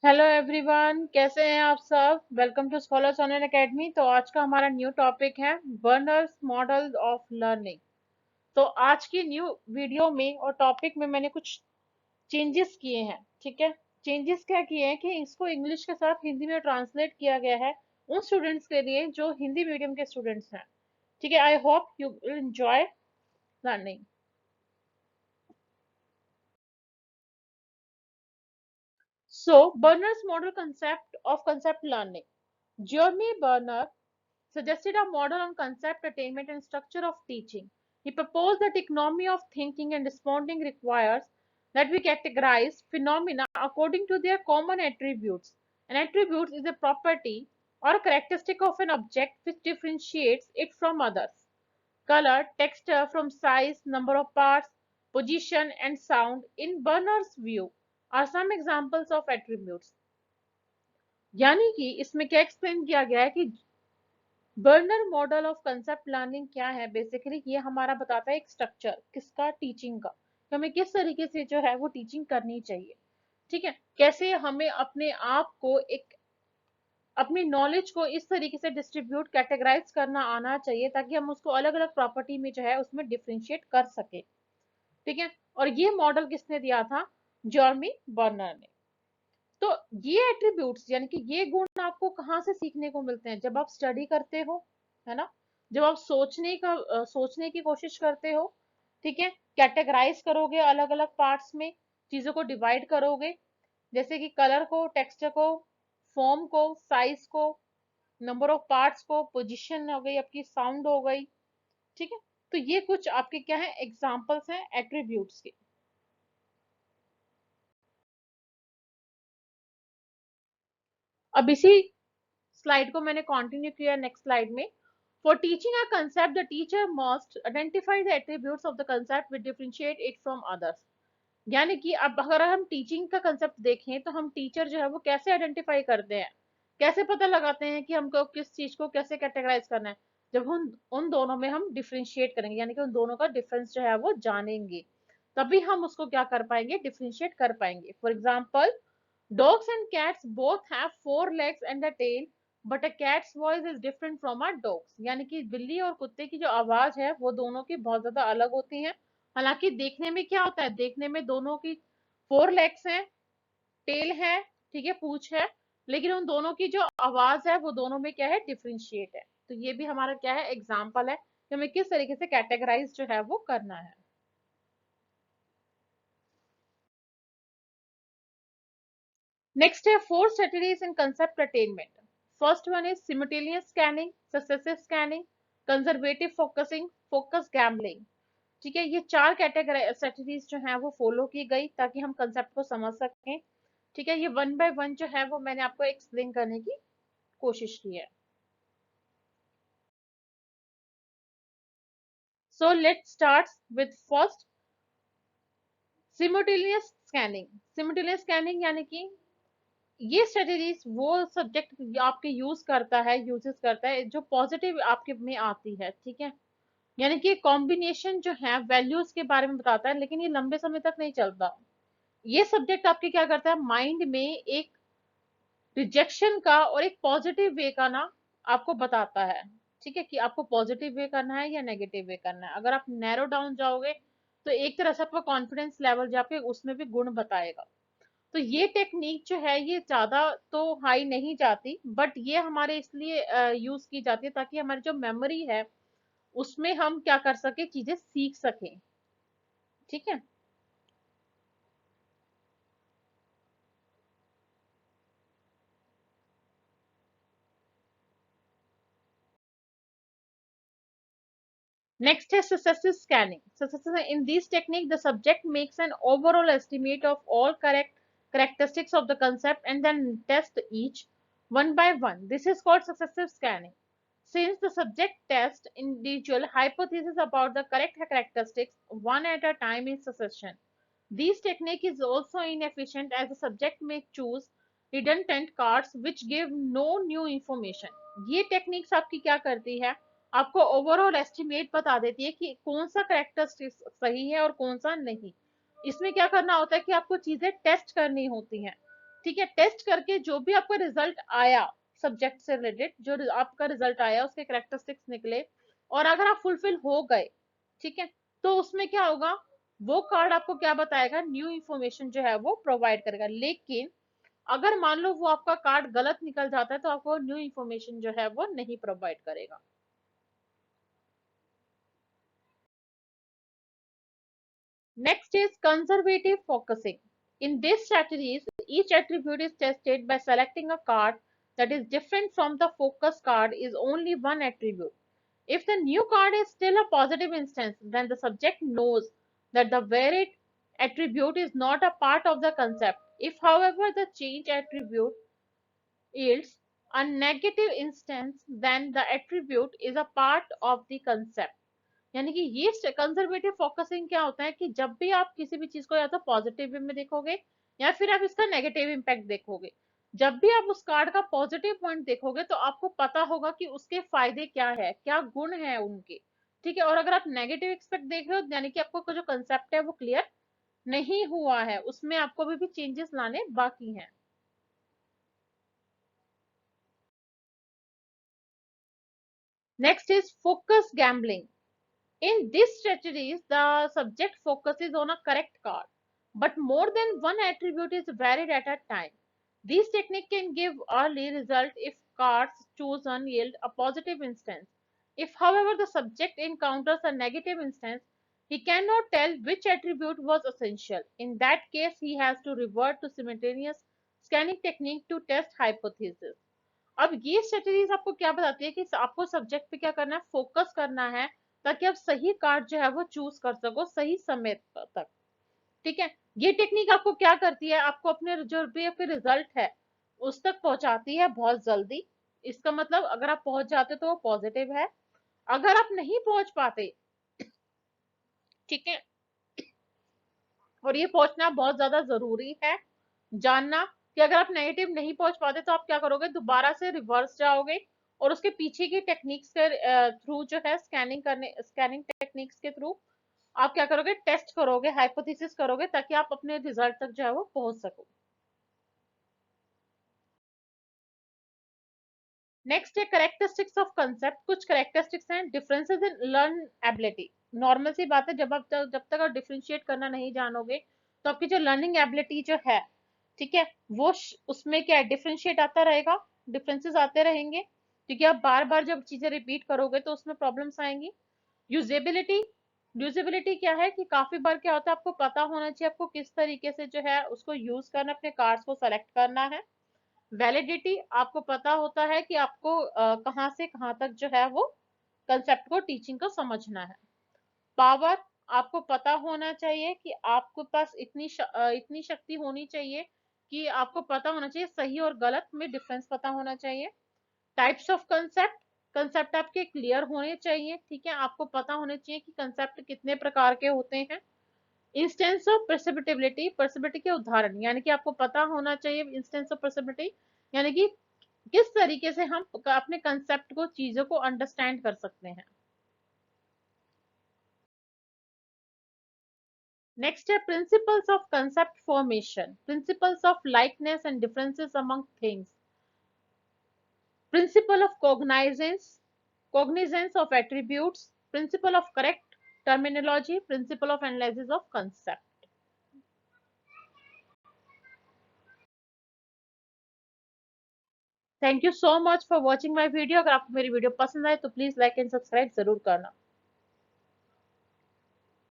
Hello everyone, कैसे हैं आप सब। Welcome to scholars online academy. तो आज का हमारा न्यू टॉपिक है बर्नर्स मॉडल ऑफ लर्निंग। तो आज की न्यू वीडियो में और टॉपिक में मैंने कुछ चेंजेस किए हैं। ठीक है, चेंजेस क्या किए हैं कि इसको इंग्लिश के साथ हिंदी में ट्रांसलेट किया गया है उन स्टूडेंट्स के लिए जो हिंदी मीडियम के स्टूडेंट्स हैं। ठीक है, I hope you will enjoy learning. So Berners model concept of concept learning. Jeremy Bernard suggested a model on concept attainment and structure of teaching. He proposed that economy of thinking and responding requires that we categorize phenomena according to their common attributes. An attribute is a property or characteristic of an object which differentiates it from others. Color, texture from size, number of parts, position, and sound, in Bernard's view, are some examples of attributes. यानी कि इसमें क्या explain किया गया है कि burner model of concept learning क्या है। बेसिकली ये हमारा बताता है एक स्ट्रक्चर किसका, टीचिंग का, कि हमें किस तरीके से जो है वो टीचिंग करनी चाहिए। ठीक है, कैसे हमें अपने आप को एक अपनी नॉलेज को इस तरीके से डिस्ट्रीब्यूट कैटेगराइज करना आना चाहिए ताकि हम उसको अलग अलग प्रॉपर्टी में जो है उसमें डिफरेंशिएट कर सके। ठीक है, और ये मॉडल किसने दिया था? जॉर्मी बर्नर ने। तो ये एट्रीब्यूट्स यानी कि ये गुण आपको कहाँ से सीखने को मिलते हैं? जब आप स्टडी करते हो, है ना, जब आप सोचने की कोशिश करते हो। ठीक है, कैटेगराइज करोगे अलग अलग पार्ट्स में, चीजों को डिवाइड करोगे, जैसे कि कलर को, टेक्सचर को, फॉर्म को, साइज को, नंबर ऑफ पार्ट्स को, पोजीशन हो गई आपकी, साउंड हो गई। ठीक है, तो ये कुछ आपके क्या है, एग्जांपल्स हैं एट्रीब्यूट्स के। अब इसी स्लाइड को मैंने कंटिन्यू किया नेक्स्ट स्लाइड में। For teaching a concept the teacher must identify the attributes of the concept which differentiate it from others. यानी कि अब अगर हम टीचिंग का कंसेप्ट देखें तो हम टीचर जो है वो कैसे आइडेंटिफाई करते हैं, कैसे पता लगाते हैं कि हमको किस चीज को कैसे कैटेगराइज करना है। जब उन उन दोनों में हम डिफरेंशिएट करेंगे, यानी कि उन दोनों का डिफरेंस जो है वो जानेंगे, तभी हम उसको क्या कर पाएंगे, डिफरेंशिएट कर पाएंगे। For example, dogs and cats both have four legs and a tail, but a cat's voice is different from a dog's। यानी कि बिल्ली और कुत्ते की जो आवाज है वो दोनों की बहुत ज्यादा अलग होती है। हालांकि देखने में क्या होता है, देखने में दोनों की फोर लेग्स हैं, टेल है, ठीक है, पूंछ है, लेकिन उन दोनों की जो आवाज है वो दोनों में क्या है, डिफरेंशिएट है। तो ये भी हमारा क्या है, एग्जाम्पल है कि हमें किस तरीके से कैटेगराइज जो है वो करना है। Next है four strategies in concept attainment. First one is simultaneous scanning, successive scanning, conservative focusing, focus gambling। ठीक है, ये चार कैटेगरी स्ट्रेटजीज जो हैं वो फॉलो की गई ताकि हम कंसेप्ट को समझ सकें। ठीक है, ये वन बाय वन जो है वो मैंने आपको एक्सप्लेन करने की कोशिश की है। So let's start with first, simultaneous scanning. Simultaneous scanning यानी कि ये स्ट्रेटेजीज वो सब्जेक्ट आपके यूजेस करता है जो पॉजिटिव आपके में आती है। ठीक है, यानी कि कॉम्बिनेशन जो है वैल्यूज के बारे में बताता है, लेकिन ये लंबे समय तक नहीं चलता। ये सब्जेक्ट आपके क्या करता है, माइंड में एक रिजेक्शन का और एक पॉजिटिव वे का ना आपको बताता है। ठीक है, कि आपको पॉजिटिव वे करना है या नेगेटिव वे करना है। अगर आप नैरो डाउन जाओगे तो एक तरह से आपका कॉन्फिडेंस लेवल जाके उसमें भी गुण बताएगा। तो ये टेक्निक जो है ये ज्यादा तो हाई नहीं जाती, बट ये हमारे इसलिए यूज की जाती है ताकि हमारी जो मेमोरी है उसमें हम क्या कर सके, चीजें सीख सकें। ठीक है, next is successive scanning. In this technique, the subject makes an overall estimate of all correct characteristics of the concept and then test each one by one. This is called successive scanning. Since the subject tests individual hypotheses about the correct characteristics one at a time in succession, this technique is also inefficient as the subject may choose redundant cards which give no new information. ये techniques आपकी क्या करती है, आपको overall estimate बता देती है कि कौन सा करेक्टरिस्टिक सही है और कौन सा नहीं। इसमें क्या करना होता है कि आपको चीजें टेस्ट करनी होती हैं। ठीक है, टेस्ट करके जो भी आपका रिजल्ट आया सब्जेक्ट से रिलेटेड, जो आपका रिजल्ट आया उसके कैरेक्टरिस्टिक्स निकले और अगर आप फुलफिल हो गए, ठीक है, तो उसमें क्या होगा, वो कार्ड आपको क्या बताएगा, न्यू इंफॉर्मेशन जो है वो प्रोवाइड करेगा। लेकिन अगर मान लो वो आपका कार्ड गलत निकल जाता है तो आपको न्यू इंफॉर्मेशन जो है वो नहीं प्रोवाइड करेगा। Next is conservative focusing. In these strategies, each attribute is tested by selecting a card that is different from the focus card is only one attribute. If the new card is still a positive instance, then the subject knows that the varied attribute is not a part of the concept. If, however, the change attribute yields a negative instance, then the attribute is a part of the concept. यानी कि ये conservative focusing क्या होता है कि जब भी आप किसी भी चीज को या तो पॉजिटिव वे में देखोगे या फिर आप इसका नेगेटिव इम्पैक्ट देखोगे, जब भी आप उस कार्ड का पॉजिटिव पॉइंट देखोगे तो आपको पता होगा कि उसके फायदे क्या है, क्या गुण है उनके, ठीक है। और अगर आप नेगेटिव एक्सपेक्ट देख रहे हो यानी कि आपको जो कंसेप्ट है वो क्लियर नहीं हुआ है, उसमें आपको अभी भी चेंजेस लाने बाकी हैं। Next is focus gambling. In these strategies, the subject focuses on a correct card, but more than one attribute is varied at a time. These technique can give early result if cards chosen yield a positive instance. If, however, the subject encounters a negative instance, he cannot tell which attribute was essential. In that case, he has to revert to simultaneous scanning technique to test hypothesis. अब ये strategies आपको क्या बताती है कि आपको subject पे क्या करना है, फोकस करना है, ताकि आप सही कार्ड जो है वो चूज कर सको सही समय तक, ठीक है। ये टेक्निक आपको क्या करती है, आपको अपने जो भी आपके रिजल्ट है उस तक पहुंचाती है बहुत जल्दी। इसका मतलब अगर आप पहुंच जाते तो वो पॉजिटिव है, अगर आप नहीं पहुंच पाते, ठीक है, और ये पहुंचना बहुत ज्यादा जरूरी है जानना कि अगर आप नेगेटिव नहीं पहुंच पाते तो आप क्या करोगे, दोबारा से रिवर्स जाओगे और उसके पीछे की टेक्निक्स के थ्रू जो है स्कैनिंग टेक्निक्स के थ्रू आप क्या करोगे, टेस्ट करोगे, हाइपोथेसिस करोगे, ताकि आप अपने रिजल्ट तक जो है वो पहुंच सको। नेक्स्ट है करेक्टरिस्टिक्स ऑफ कंसेप्ट। कुछ करेक्टरिस्टिक्स हैं, differences in learnability. Normal सी बात है, जब तक आप डिफरेंशिएट करना नहीं जानोगे तो आपकी जो लर्निंग एबिलिटी जो है, ठीक है, वो उसमें क्या है, डिफरेंशिएट आता रहेगा, डिफरेंसेस आते रहेंगे, क्योंकि आप बार बार जब चीजें रिपीट करोगे तो उसमें प्रॉब्लम्स आएंगी। यूजेबिलिटी, यूजेबिलिटी क्या है कि काफी बार क्या होता है, आपको पता होना चाहिए आपको किस तरीके से जो है उसको यूज करना, अपने कार्ड्स को सेलेक्ट करना है। वैलिडिटी, आपको पता होता है कि आपको कहाँ से कहाँ तक जो है वो कंसेप्ट को, टीचिंग को समझना है। पावर, आपको पता होना चाहिए कि आपके पास इतनी शक्ति होनी चाहिए कि आपको पता होना चाहिए सही और गलत में डिफरेंस पता होना चाहिए। टाइप्स ऑफ कंसेप्ट, कंसेप्ट आपके क्लियर होने चाहिए, ठीक है, आपको पता होना चाहिए कि कंसेप्ट कितने प्रकार के होते हैं। इंस्टेंस ऑफ परसिपिटेबिलिटी, परसिपिलिटी के उदाहरण, यानी कि आपको पता होना चाहिए इंस्टेंस ऑफ परसिपिलिटी, यानी कि किस तरीके से हम अपने कंसेप्ट को, चीजों को अंडरस्टैंड कर सकते हैं। नेक्स्ट है principles of concept formation, principles of likeness and differences among things, principle of cognizance of attributes, principle of correct terminology, principle of analysis of concept. Thank you so much for watching my video. अगर आपको मेरी video पसंद आए तो please like and subscribe जरूर करना।